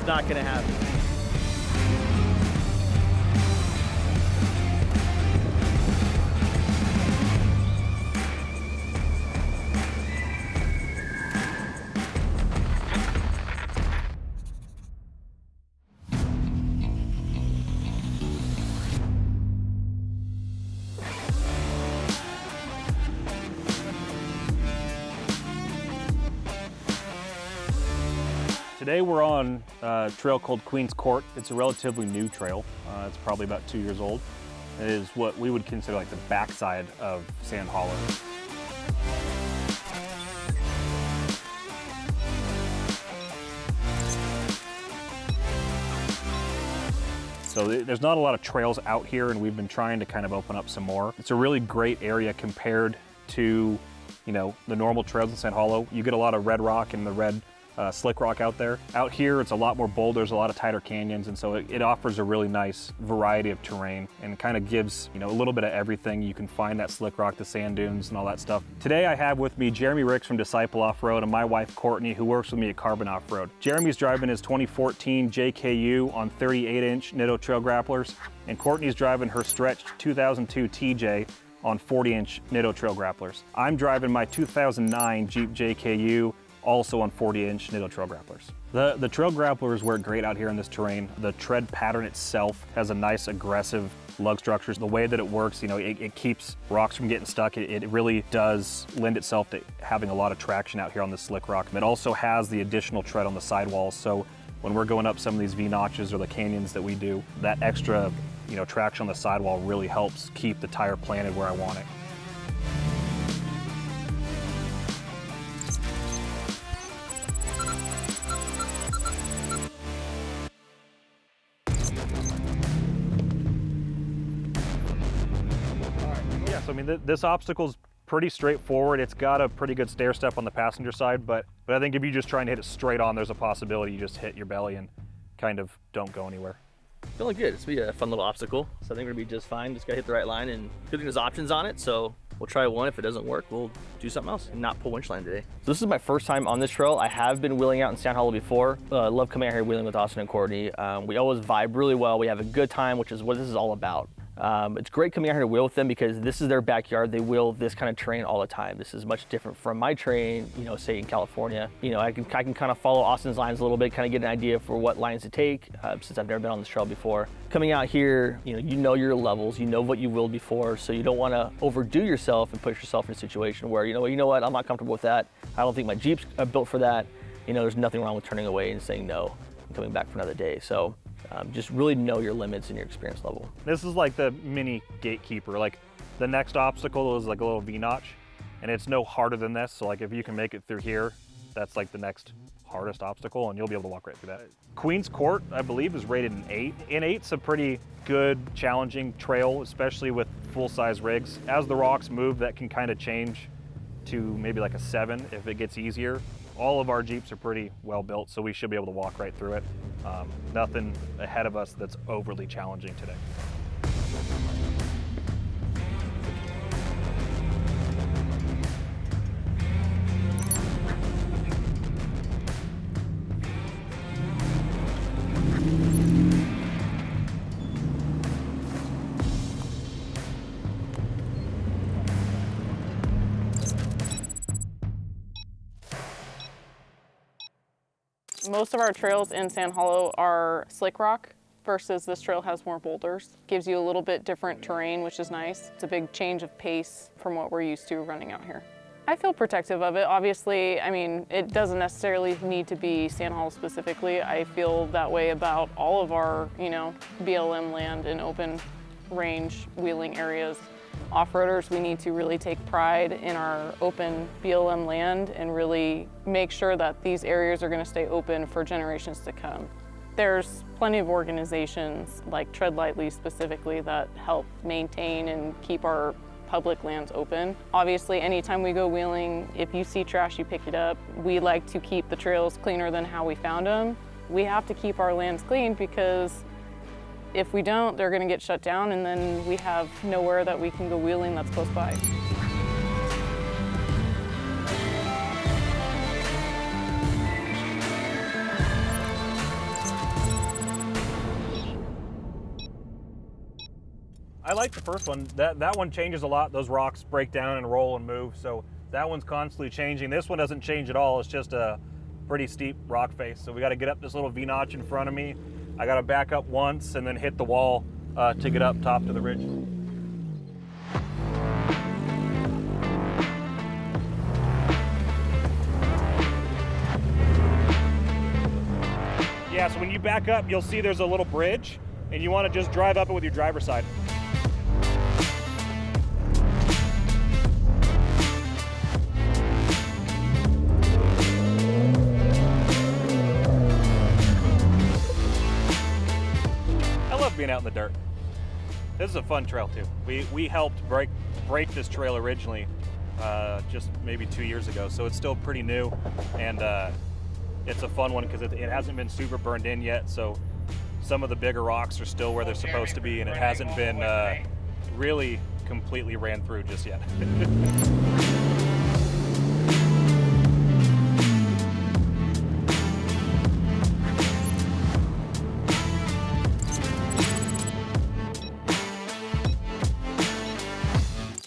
It's not gonna happen. Today we're on a trail called Queen's Court. It's a relatively new trail. It's probably about 2 years old. It is what we would consider like the backside of Sand Hollow. So there's not a lot of trails out here, and we've been trying to kind of open up some more. It's a really great area compared to, you know, the normal trails in Sand Hollow. You get a lot of red rock and the red slick rock out there. Out here, it's a lot more boulders, a lot of tighter canyons, and so it offers a really nice variety of terrain and kind of gives, you know, a little bit of everything. You can find that slick rock, the sand dunes, and all that stuff. Today, I have with me Jeremy Ricks from Disciple Off-Road and my wife, Courtney, who works with me at Carbon Off-Road. Jeremy's driving his 2014 JKU on 38-inch Nitto Trail Grapplers, and Courtney's driving her stretched 2002 TJ on 40-inch Nitto Trail Grapplers. I'm driving my 2009 Jeep JKU also on 40-inch Nitto Trail Grapplers. The Trail Grapplers work great out here in this terrain. The tread pattern itself has a nice aggressive lug structures. The way that it works, you know, it keeps rocks from getting stuck. It really does lend itself to having a lot of traction out here on this slick rock. It also has the additional tread on the sidewalls, so when we're going up some of these V-notches or the canyons that we do, that extra, you know, traction on the sidewall really helps keep the tire planted where I want it. So I mean, this obstacle's pretty straightforward. It's got a pretty good stair step on the passenger side, but I think if you're just trying to hit it straight on, there's a possibility you just hit your belly and kind of don't go anywhere. Feeling good. It's gonna be a fun little obstacle, so I think we're gonna be just fine. Just gotta hit the right line, and good thing there's options on it, so we'll try one. If it doesn't work, we'll do something else and not pull winch line today. So this is my first time on this trail. I have been wheeling out in Sand Hollow before. I love coming out here wheeling with Austin and Courtney. We always vibe really well. We have a good time, which is what this is all about. It's great coming out here to wheel with them because this is their backyard. They wheel this kind of terrain all the time. This is much different from my terrain, you know, say in California. You know, I can kind of follow Austin's lines a little bit, kind of get an idea for what lines to take since I've never been on this trail before. Coming out here, you know your levels, you know what you wheeled before, so you don't want to overdo yourself and put yourself in a situation where, you know what, I'm not comfortable with that. I don't think my Jeep's built for that. You know, there's nothing wrong with turning away and saying no and coming back for another day. So just really know your limits and your experience level. This is like the mini gatekeeper. Like the next obstacle is like a little V-notch, and it's no harder than this. So like if you can make it through here, that's like the next hardest obstacle, and you'll be able to walk right through that. Queen's Court, I believe, is rated an 8. An 8's a pretty good, challenging trail, especially with full-size rigs. As the rocks move, that can kind of change to maybe like a 7 if it gets easier. All of our Jeeps are pretty well built, so we should be able to walk right through it. Nothing ahead of us that's overly challenging today. Most of our trails in Sand Hollow are slick rock versus this trail has more boulders. Gives you a little bit different terrain, which is nice. It's a big change of pace from what we're used to running out here. I feel protective of it. Obviously, I mean, it doesn't necessarily need to be Sand Hollow specifically. I feel that way about all of our, you know, BLM land and open range wheeling areas. Off-roaders, we need to really take pride in our open BLM land and really make sure that these areas are going to stay open for generations to come. There's plenty of organizations like Tread Lightly specifically that help maintain and keep our public lands open. Obviously, anytime we go wheeling, if you see trash, you pick it up. We like to keep the trails cleaner than how we found them. We have to keep our lands clean because if we don't, they're gonna get shut down and then we have nowhere that we can go wheeling that's close by. I like the first one. That one changes a lot. Those rocks break down and roll and move, so that one's constantly changing. This one doesn't change at all. It's just a pretty steep rock face. So we got to get up this little V-notch in front of me. I got to back up once and then hit the wall to get up top to the ridge. Yeah, so when you back up, you'll see there's a little bridge, and you want to just drive up it with your driver's side. I love being out in the dirt. This is a fun trail too. We helped break this trail originally just maybe 2 years ago, so it's still pretty new, and it's a fun one because it hasn't been super burned in yet, so some of the bigger rocks are still where they're supposed to be, and it hasn't been really completely ran through just yet.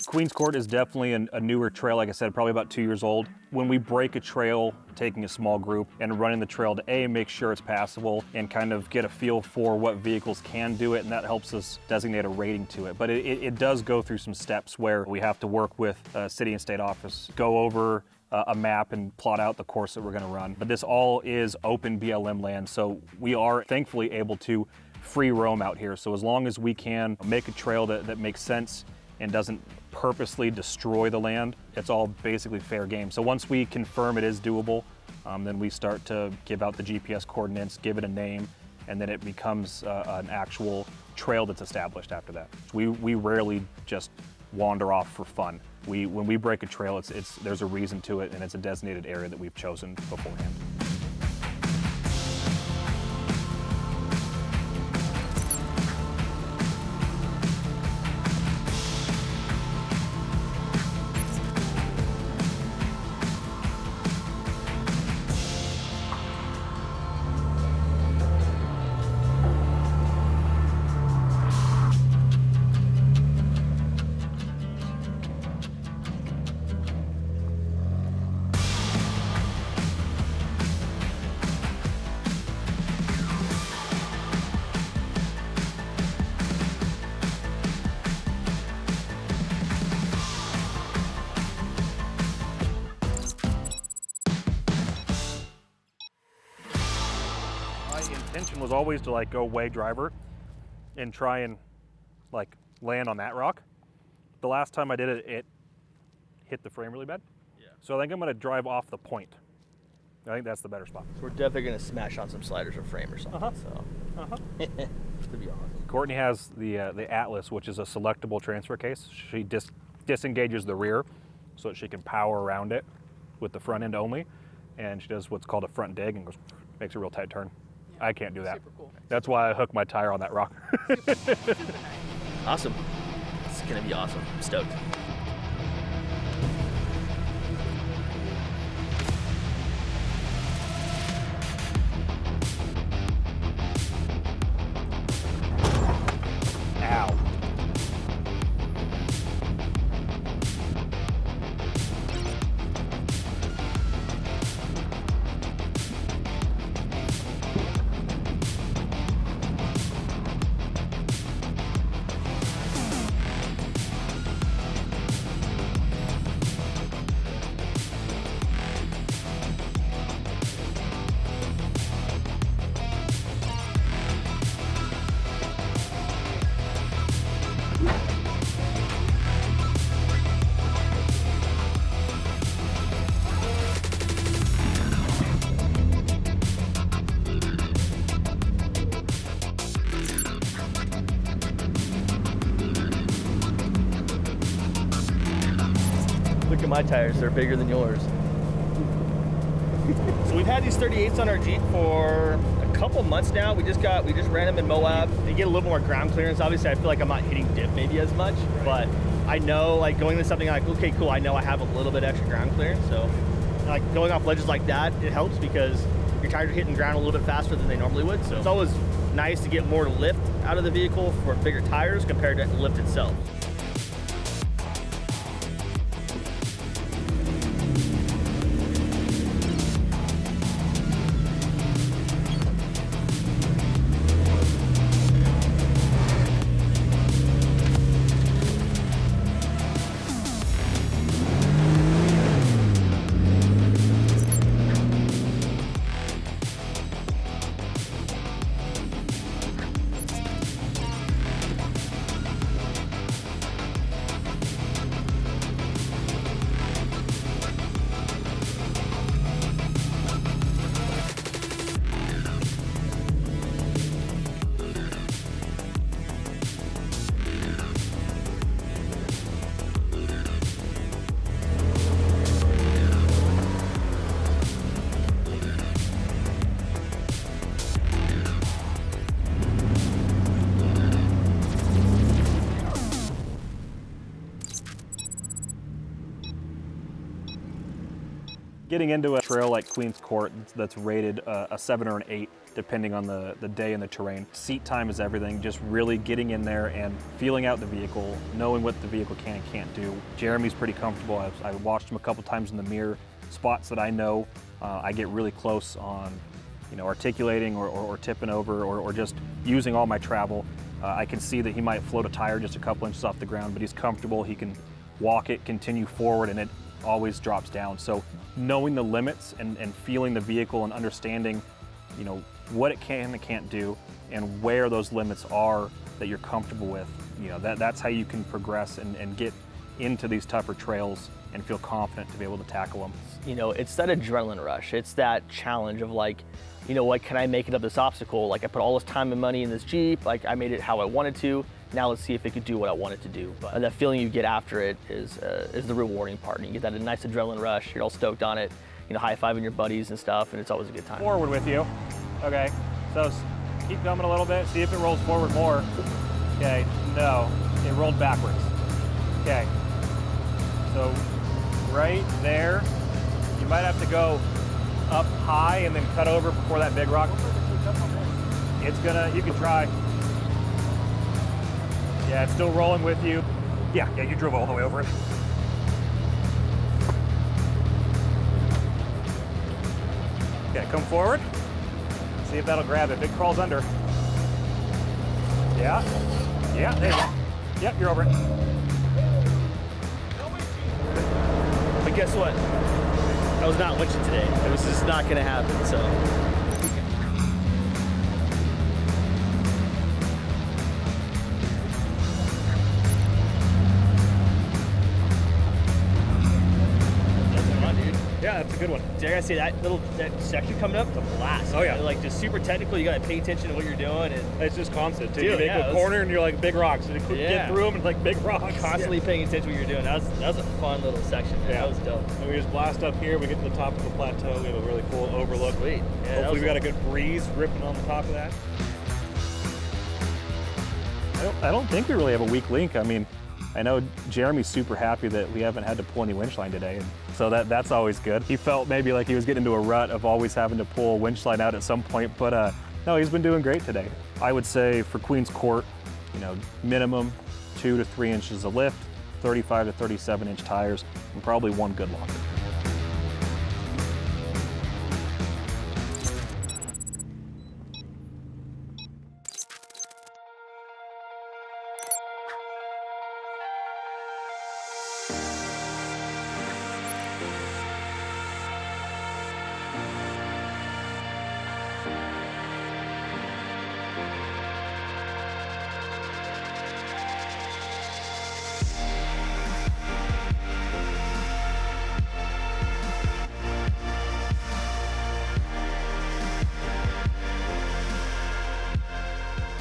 Queens Court is definitely a newer trail, like I said, probably about 2 years old. When we break a trail, taking a small group and running the trail to make sure it's passable and kind of get a feel for what vehicles can do it, and that helps us designate a rating to it. But it does go through some steps where we have to work with city and state office, go over a map and plot out the course that we're gonna run. But this all is open BLM land, so we are thankfully able to free roam out here. So as long as we can make a trail that makes sense and doesn't purposely destroy the land, it's all basically fair game. So once we confirm it is doable, then we start to give out the GPS coordinates, give it a name, and then it becomes an actual trail that's established after that. We rarely just wander off for fun. When we break a trail, there's a reason to it, and it's a designated area that we've chosen beforehand. Intention was always to go way driver and try and land on that rock. The last time I did it, it hit the frame really bad. Yeah. So I think I'm gonna drive off the point. I think that's the better spot. So we're definitely gonna smash on some sliders or frame or something. To be honest. Courtney has the Atlas, which is a selectable transfer case. She disengages the rear so that she can power around it with the front end only, and she does what's called a front dig and makes a real tight turn. I can't do that. Super cool. That's why I hook my tire on that rock. Super nice. Awesome. It's gonna be awesome. I'm stoked. Ow. Look at my tires, they're bigger than yours. So we've had these 38s on our Jeep for a couple months now. We just ran them in Moab. They get a little more ground clearance. Obviously, I feel like I'm not hitting dip maybe as much, but I know going to something okay, cool, I know I have a little bit extra ground clearance. So going off ledges like that, it helps because your tires are hitting ground a little bit faster than they normally would. So it's always nice to get more lift out of the vehicle for bigger tires compared to the lift itself. Getting into a trail like Queen's Court that's rated a 7 or an 8, depending on the day and the terrain. Seat time is everything, just really getting in there and feeling out the vehicle, knowing what the vehicle can and can't do. Jeremy's pretty comfortable. I've watched him a couple times in the mirror. Spots that I know, I get really close on, articulating or tipping over or just using all my travel. I can see that he might float a tire just a couple inches off the ground, but he's comfortable. He can walk it, continue forward, and it always drops down. So knowing the limits and feeling the vehicle and understanding, what it can and can't do and where those limits are that you're comfortable with, that's how you can progress and get into these tougher trails and feel confident to be able to tackle them. It's that adrenaline rush. It's that challenge of like, what can I make it up this obstacle? Like I put all this time and money in this Jeep, like I made it how I wanted to. Now let's see if it could do what I want it to do. But that feeling you get after it is the rewarding part. And you get that nice adrenaline rush. You're all stoked on it. High-fiving your buddies and stuff, and it's always a good time. Forward with you. Okay. So keep coming a little bit. See if it rolls forward more. Okay. No. It rolled backwards. Okay. So right there, you might have to go up high and then cut over before that big rock. You can try. Yeah, it's still rolling with you. Yeah, you drove all the way over it. Okay, come forward. See if that'll grab it. If it crawls under. Yeah, there you go. Yep, you're over it. But guess what? I was not winching today. It was just not gonna happen, so. Yeah, that's a good one. I gotta say that section coming up, the blast. Oh yeah. Like just super technical. You gotta pay attention to what you're doing, and it's just constant. Dude, you make a corner and you're like big rocks. And get through them and like big rocks. Constantly paying attention to what you're doing. That was a fun little section. Man. Yeah. That was dope. And we just blast up here. We get to the top of the plateau. We have a really cool overlook. Sweet. Yeah, hopefully we got a good breeze ripping on the top of that. I don't think we really have a weak link. I mean, I know Jeremy's super happy that we haven't had to pull any winch line today, and so that's always good. He felt maybe like he was getting into a rut of always having to pull a winch line out at some point, but no, he's been doing great today. I would say for Queen's Court, minimum 2 to 3 inches of lift, 35 to 37 inch tires, and probably one good locker.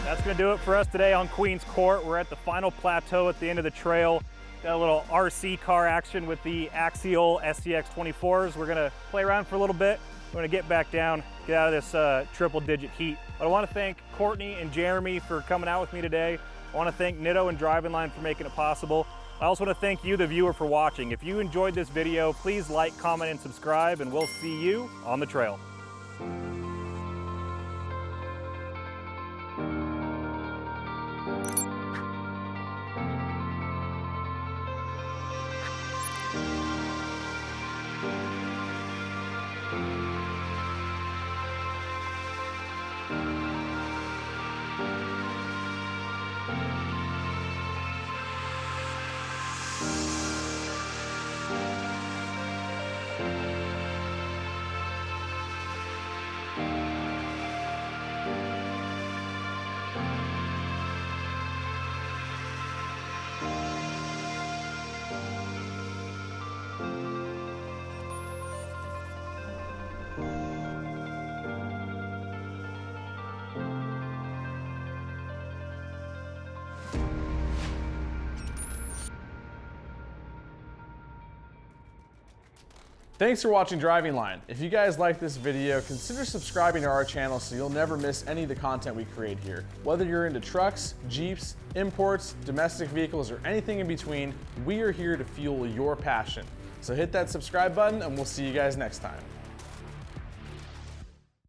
That's gonna do it for us today on Queen's Court. We're at the final plateau at the end of the trail. Got a little RC car action with the Axial SCX 24s. We're gonna play around for a little bit. We're gonna get back down, get out of this triple-digit heat. But I wanna thank Courtney and Jeremy for coming out with me today. I wanna thank Nitto and Driving Line for making it possible. I also wanna thank you, the viewer, for watching. If you enjoyed this video, please like, comment, and subscribe, and we'll see you on the trail. Thanks for watching Driving Line. If you guys like this video, consider subscribing to our channel so you'll never miss any of the content we create here. Whether you're into trucks, Jeeps, imports, domestic vehicles, or anything in between, we are here to fuel your passion. So hit that subscribe button and we'll see you guys next time.